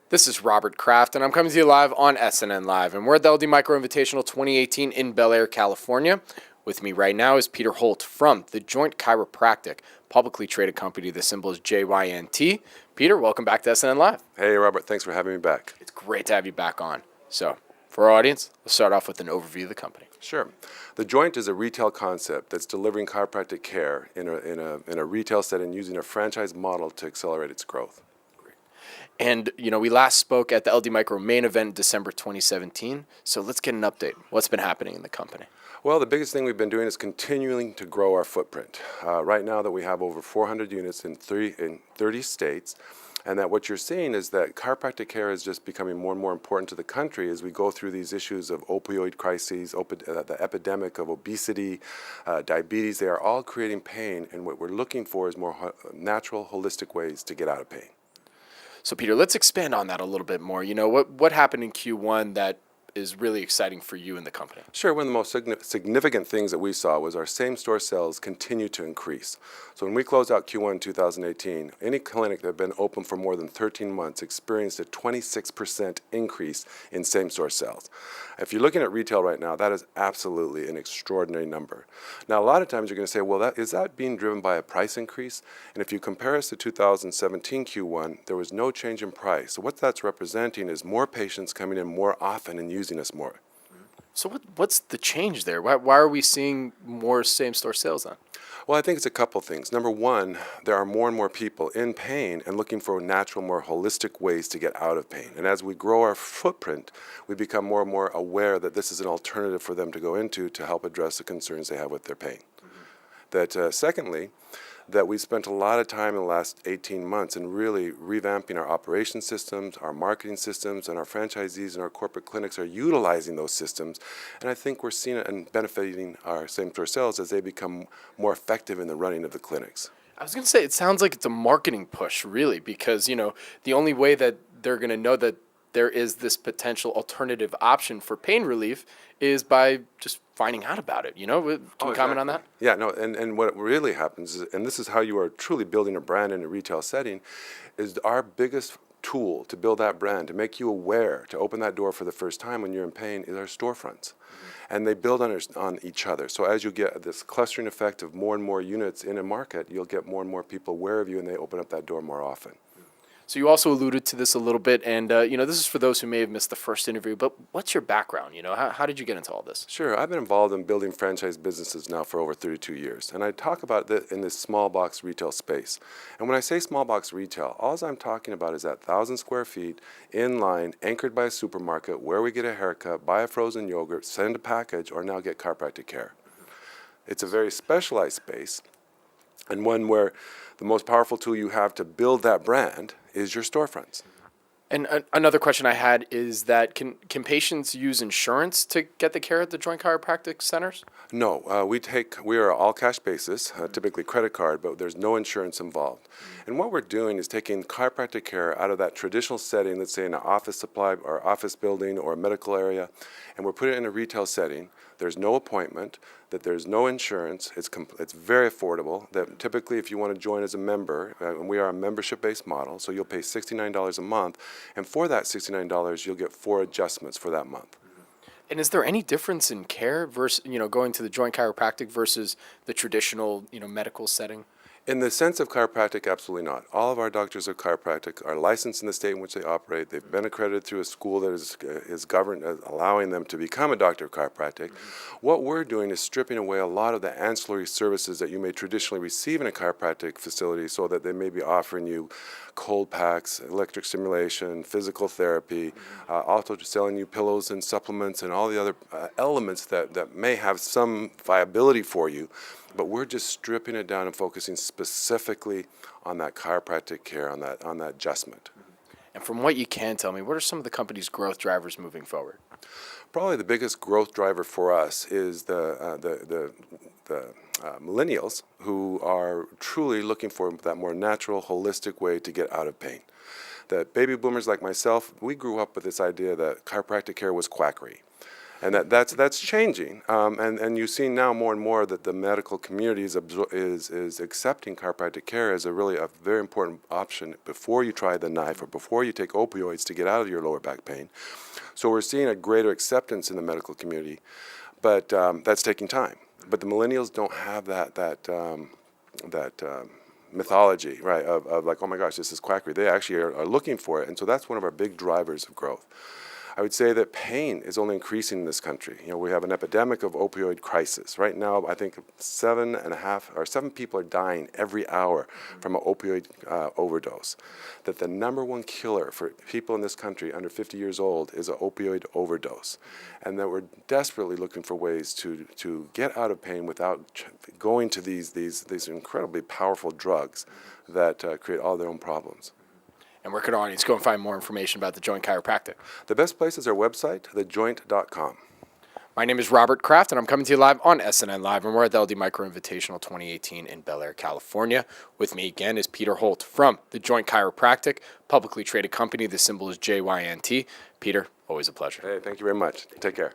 This is Robert Kraft, and I'm coming to you live on SNNLive, and we're at the LD Micro Invitational 2018 in Bel Air, California. With me right now is Peter Holt from the Joint Chiropractic, publicly traded company. The symbol is JYNT. Peter, welcome back to SNNLive. Hey, Robert. Thanks for having me back. It's great to have you back on. So, for our audience, let's start off with an overview of the company. Sure. The Joint is a retail concept that's delivering chiropractic care in a retail setting using a franchise model to accelerate its growth. And, we last spoke at the LD Micro main event in December 2017. So let's get an update. What's been happening in the company? Well, the biggest thing we've been doing is continuing to grow our footprint. Right now that we have over 400 units in 30 states, and that what you're seeing is that chiropractic care is just becoming more and more important to the country as we go through these issues of opioid crises, the epidemic of obesity, diabetes. They are all creating pain, and what we're looking for is more natural, holistic ways to get out of pain. So, Peter, let's expand on that a little bit more. What happened in Q1 that is really exciting for you and the company? Sure. One of the most significant things that we saw was our same-store sales continue to increase. So when we closed out Q1 2018, any clinic that had been open for more than 13 months experienced a 26% increase in same-store sales. If you're looking at retail right now, that is absolutely an extraordinary number. Now, a lot of times you're going to say, well, is that being driven by a price increase? And if you compare us to 2017 Q1, there was no change in price. So what that's representing is more patients coming in more often and using us more. So what's the change there? Why are we seeing more same-store sales then? Well, I think it's a couple things. Number one, there are more and more people in pain and looking for natural, more holistic ways to get out of pain. And as we grow our footprint, we become more and more aware that this is an alternative for them to go into to help address the concerns they have with their pain. That secondly, that we spent a lot of time in the last 18 months in really revamping our operation systems, our marketing systems, and our franchisees and our corporate clinics are utilizing those systems. And I think we're seeing it and benefiting our same-store sales as they become more effective in the running of the clinics. I was going to say, it sounds like it's a marketing push, really, because, the only way that they're going to know that there is this potential alternative option for pain relief is by just finding out about it. Can you comment on that? Yeah, no, and what really happens is, and this is how you are truly building a brand in a retail setting, is our biggest tool to build that brand, to make you aware, to open that door for the first time when you're in pain, is our storefronts. And they build on each other. So as you get this clustering effect of more and more units in a market, you'll get more and more people aware of you, and they open up that door more often. So you also alluded to this a little bit, and this is for those who may have missed the first interview, but what's your background? How did you get into all this? Sure. I've been involved in building franchise businesses now for over 32 years, and I talk about that in this small box retail space. And when I say small box retail, all I'm talking about is that 1,000 square feet, in line, anchored by a supermarket, where we get a haircut, buy a frozen yogurt, send a package, or now get chiropractic care. It's a very specialized space, and one where the most powerful tool you have to build that brand is your storefronts. And another question I had is that can patients use insurance to get the care at the Joint Chiropractic centers? No, we are all cash basis, typically credit card, but there's no insurance involved. And what we're doing is taking chiropractic care out of that traditional setting, let's say in an office supply or office building or a medical area, and we're putting it in a retail setting. There's no appointment, that there's no insurance, it's very affordable, that typically if you want to join as a member, and we are a membership-based model, so you'll pay $69 a month, and for that $69, you'll get 4 adjustments for that month. And is there any difference in care versus, going to the Joint Chiropractic versus the traditional, medical setting? In the sense of chiropractic, absolutely not. All of our doctors are chiropractic, are licensed in the state in which they operate. They've been accredited through a school that is governed, allowing them to become a doctor of chiropractic. What we're doing is stripping away a lot of the ancillary services that you may traditionally receive in a chiropractic facility, so that they may be offering you cold packs, electric stimulation, physical therapy, also selling you pillows and supplements and all the other elements that may have some viability for you. But we're just stripping it down and focusing specifically on that chiropractic care, on that adjustment. And from what you can tell me, what are some of the company's growth drivers moving forward? Probably the biggest growth driver for us is the millennials who are truly looking for that more natural, holistic way to get out of pain. The baby boomers like myself, we grew up with this idea that chiropractic care was quackery. And that's changing. And you see now more and more that the medical community is accepting chiropractic care as a very important option before you try the knife or before you take opioids to get out of your lower back pain. So we're seeing a greater acceptance in the medical community, but that's taking time. But the millennials don't have that mythology, right, of like, oh my gosh, this is quackery. They actually are looking for it, and so that's one of our big drivers of growth. I would say that pain is only increasing in this country. We have an epidemic of opioid crisis. Right now, I think 7 people are dying every hour from an opioid overdose. That the number one killer for people in this country under 50 years old is an opioid overdose. And that we're desperately looking for ways to get out of pain without going to these incredibly powerful drugs that create all their own problems. And where could our audience go and find more information about the Joint Chiropractic? The best place is our website, thejoint.com. My name is Robert Kraft, and I'm coming to you live on SNNLive, and we're at the LD Micro Invitational 2018 in Bel Air, California. With me again is Peter Holt from the Joint Chiropractic, publicly traded company. The symbol is JYNT. Peter, always a pleasure. Hey, thank you very much. Take care.